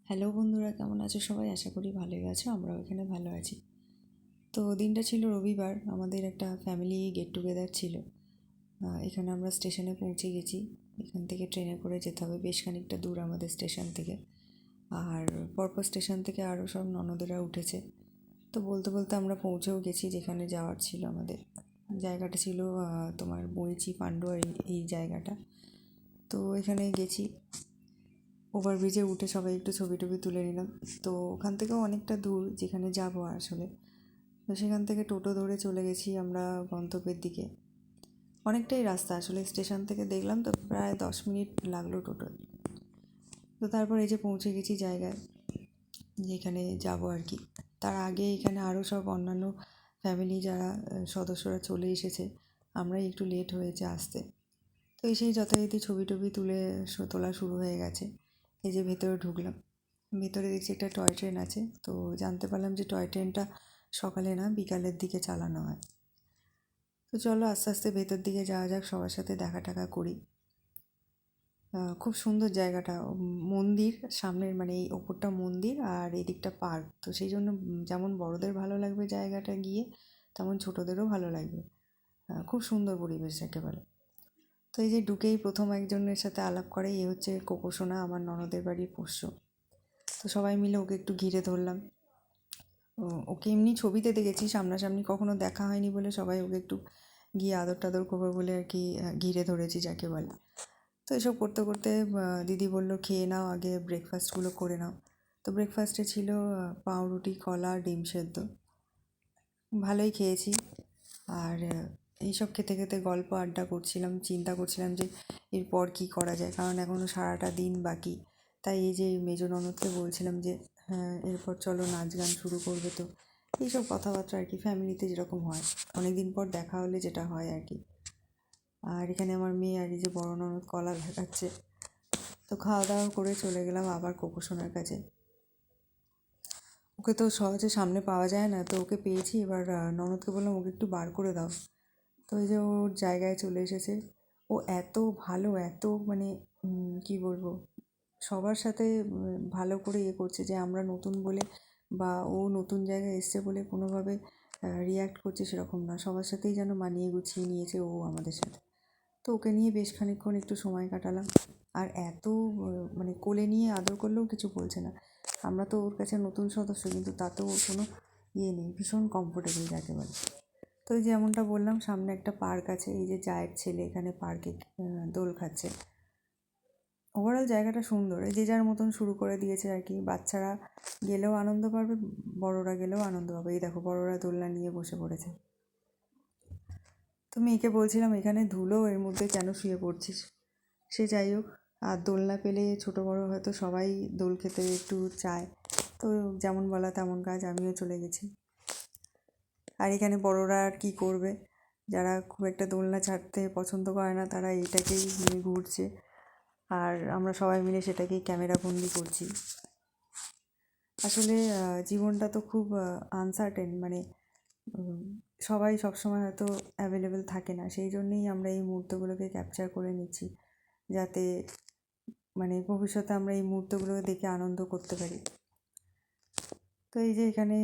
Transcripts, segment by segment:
Hello বন্ধুরা, কেমন আছো সবাই? আশা করি ভালোই আছো। আমরাও এখানে ভালো আছি। তো দিনটা ছিল রবিবার, আমাদের একটা ফ্যামিলি গেট টুগেদার ছিল। এখানে আমরা স্টেশনে পৌঁছে গেছি। এখান থেকে ট্রেনে করে যেতে হবে, বেশ খানিকটা দূর আমাদের স্টেশন থেকে। আর পরপর স্টেশন থেকে আরও সব ননদেরা উঠেছে। তো বলতে বলতে আমরা পৌঁছেও গেছি যেখানে যাওয়ার ছিল আমাদের। জায়গাটা ছিল তোমার বইচি পান্ডুয়া, এই জায়গাটা। তো এখানে গেছি, ওভারব্রিজে উঠে সবাই একটু ছবি টবি তুলে নিলাম। তো ওখান থেকেও অনেকটা দূর যেখানে যাবো আসলে। তো সেখান থেকে টোটো ধরে চলে গেছি আমরা গন্তব্যের দিকে। অনেকটাই রাস্তা আসলে, স্টেশন থেকে দেখলাম তো প্রায় 10 মিনিট লাগলো টোটো। তো তারপর এই যে পৌঁছে গেছি জায়গায় যেখানে যাব আর কি। তার আগে এখানে আরও সব অন্যান্য ফ্যামিলি যারা সদস্যরা চলে এসেছে, আমরাই একটু লেট হয়েছে আসতে। তো এসেই যথারীতি ছবি টবি তুলে তোলা শুরু হয়ে গেছে। এই যে ভেতরে ঢুকলাম, ভেতরে দেখছি একটা টয় ট্রেন আছে। তো জানতে পারলাম যে টয় ট্রেনটা সকালে না, বিকালের দিকে চালানো হয়। তো চলো আস্তে আস্তে ভেতর দিকে যাওয়া যাক, সবার সাথে দেখা টাকা করি। খুব সুন্দর জায়গাটা, মন্দির সামনের, মানে এই ওপরটা মন্দির আর এদিকটা পার্ক। তো সেই জন্য যেমন বড়দের ভালো লাগবে জায়গাটা গিয়ে, তেমন ছোটদেরও ভালো লাগবে। খুব সুন্দর পরিবেশ যাকে বলে। তো এই যে ঢুকেই প্রথম একজনের সাথে আলাপ করে, এ হচ্ছে কোকোসোনা, আমার ননদের বাড়ির পোষ্য। তো সবাই মিলে ওকে একটু ঘিরে ধরলাম। ওকে এমনি ছবিতে দেখেছি, সামনাসামনি কখনো দেখা হয়নি বলে সবাই ওকে একটু গিয়ে আদর টাদর করবো বলে আর কি ঘিরে ধরেছি যাকে বলে। তো এসব করতে করতে দিদি বলল খেয়ে নাও, আগে ব্রেকফাস্টগুলো করে নাও। তো ব্রেকফাস্টে ছিল পাউরুটি, কলা, ডিম সেদ্ধ। ভালোই খেয়েছি। আর এইসব খেতে খেতে গল্প আড্ডা করছিলাম, চিন্তা করছিলাম যে এরপর কী করা যায়, কারণ এখনও সারাটা দিন বাকি। তাই এই যে মেজো ননদকে বলছিলাম যে হ্যাঁ এরপর চলো নাচ গান শুরু করবে। তো এইসব কথাবার্তা আর কি, ফ্যামিলিতে যেরকম হয়, অনেক দিন পর দেখা হলে যেটা হয় আর কি। আর এখানে আমার মেয়ে আর এই যে বড় ননদ কলা দেখাচ্ছে। তো খাওয়া দাওয়া করে চলে গেলাম আবার কোকোসোনার কাছে। ওকে তো সহজে সামনে পাওয়া যায় না, তো ওকে পেয়েছি। এবার ননদকে বললাম ওকে একটু বার করে দাও। তো এই যে ওর জায়গায় চলে এসেছে। ও এত ভালো, এত মানে কী বলবো, সবার সাথে ভালো করে করছে যে আমরা নতুন বলে বা ও নতুন জায়গায় এসছে বলে কোনোভাবে রিয়্যাক্ট করছে সেরকম না। সবার সাথেই যেন মানিয়ে গুছিয়ে নিয়েছে ও আমাদের সাথে। তো ওকে নিয়ে বেশ খানিকক্ষণ একটু সময় কাটালাম। আর এত মানে কোলে নিয়ে আদর করলেও কিছু বলছে না। আমরা তো ওর কাছে নতুন সদস্য, কিন্তু তাতেও ওর কোনো ইয়ে নেই, ভীষণ কমফোর্টেবল যাকে বলে। তো এই যেমনটা বললাম, সামনে একটা পার্ক আছে। এই যে জায়ের ছেলে এখানে পার্কে দোল খাচ্ছে। ওভারঅল জায়গাটা সুন্দর, এই যে যার মতন শুরু করে দিয়েছে আর কি। বাচ্চারা গেলেও আনন্দ পাবে, বড়রা গেলেও আনন্দ পাবে। এই দেখো বড়রা দোলনা নিয়ে বসে পড়েছে। তো মেয়েকে বলছিলাম এখানে ধুলো, এর মধ্যে কেন শুয়ে পড়ছিস। সে যাই হোক, আর দোলনা পেলে ছোটো বড়ো হয়তো সবাই দোল খেতে একটু চায়। তো যেমন বলা তেমন কাজ, আমিও চলে গেছি। আর এখানে বড়রা আর কী করবে, যারা খুব একটা দোলনা ছাড়তে পছন্দ করে না তারা এইটাকেই নিয়ে ঘুরছে। আর আমরা সবাই মিলে সেটাকেই ক্যামেরা বন্দি করছি। আসলে জীবনটা তো খুব আনসার্টেন, মানে সবাই সবসময় হয়তো অ্যাভেলেবেল থাকে না। সেই জন্যেই আমরা এই মুহূর্তগুলোকে ক্যাপচার করে নিচ্ছি, যাতে মানে ভবিষ্যতে আমরা এই মুহূর্তগুলোকে দেখে আনন্দ করতে পারি। তো এই যে এখানে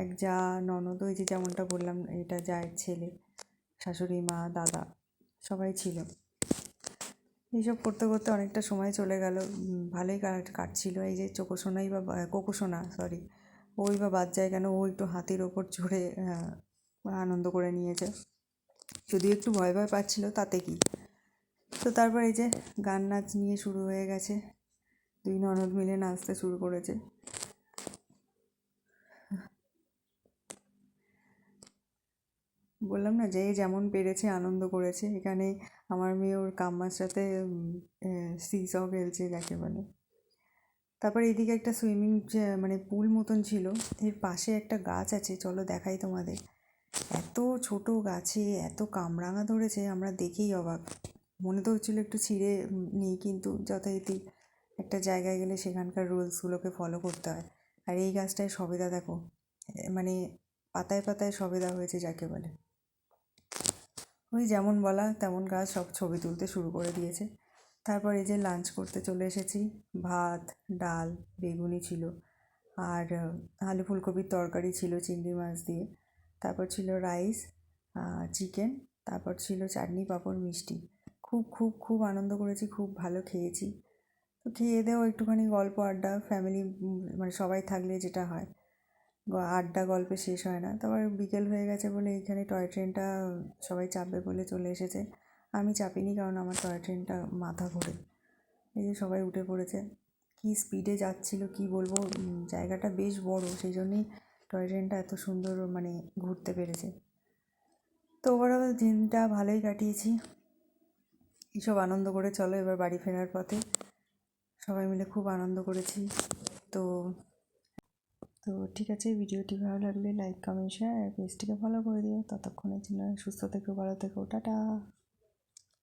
এক যা, ননদ, ওই যে যেমনটা বললাম এটা জায়ের ছেলে, শাশুড়ি মা, দাদা সবাই ছিল। এইসব করতে করতে অনেকটা সময় চলে গেল, ভালোই কাটছিল। এই যে কোকোসোনাই বা কোকোসোনা সরি, ওই বা বাদ যায় কেন, ও একটু হাতির ওপর চড়ে আনন্দ করে নিয়েছে। যদিও একটু ভয় ভয় পাচ্ছিল, তাতে কি। তো তারপর এই যে গান নাচ নিয়ে শুরু হয়ে গেছে, দুই ননদ মিলে নাচতে শুরু করেছে। বললাম না, যে যেমন পেরেছে আনন্দ করেছে। এখানে আমার মেয়ে ওর কাম্মার সাথে সিসও খেলছে যাকে বলে। তারপর এদিকে একটা সুইমিং মানে পুল মতন ছিল, এর পাশে একটা গাছ আছে, চলো দেখাই তোমাদের। এত ছোট গাছে এত কামরাঙা ধরেছে, আমরা দেখেই অবাক। মনে তো হচ্ছিলো একটু ছিঁড়ে নিই, কিন্তু যথারীতি একটা জায়গায় গেলে সেখানকার রুলসগুলোকে ফলো করতে হয়। আর এই গাছটায় সবেদা দেখো, মানে পাতায় পাতায় সবেদা হয়েছে যাকে বলে। ওই যেমন বলা তেমন গাছ, সব ছবি তুলতে শুরু করে দিয়েছে। তারপর এই যে লাঞ্চ করতে চলে এসেছি। ভাত, ডাল, বেগুনি ছিল, আর আলু ফুলকপির তরকারি ছিল চিংড়ি মাছ দিয়ে। তারপর ছিল রাইস, চিকেন, তারপর ছিল চাটনি, পাঁপড়, মিষ্টি। খুব খুব খুব আনন্দ করেছি, খুব ভালো খেয়েছি। তো খেয়ে দেও একটুখানি গল্প আড্ডা ফ্যামিলি, মানে সবাই থাকলে যেটা হয়, আড্ডা গল্পে শেষ হয় না। তারপর বিকেল হয়ে গেছে বলে এইখানে টয় ট্রেনটা সবাই চাপবে বলে চলে এসেছে। আমি চাপিনি, কারণ আমার টয় ট্রেনটা মাথা ঘোরে। এই যে সবাই উঠে পড়েছে, কী স্পিডে যাচ্ছিল কী বলবো। জায়গাটা বেশ বড়, সেই জন্যই টয় ট্রেনটা এত সুন্দর মানে ঘুরতে পেরেছে। তো ওভারঅল দিনটা ভালোই কাটিয়েছি। এইসব আনন্দ করে চলো এবার বাড়ি ফেরার পথে সবাই মিলে খুব আনন্দ করেছি। তো তো ঠিক আছে, ভিডিওটি ভালো লাগলে লাইক, কমেন্ট, শেয়ার আর পেজটিকে ফলো করে দিও। ততক্ষণের জন্য সুস্থ থেকো, ভালো থেকো, টাটা।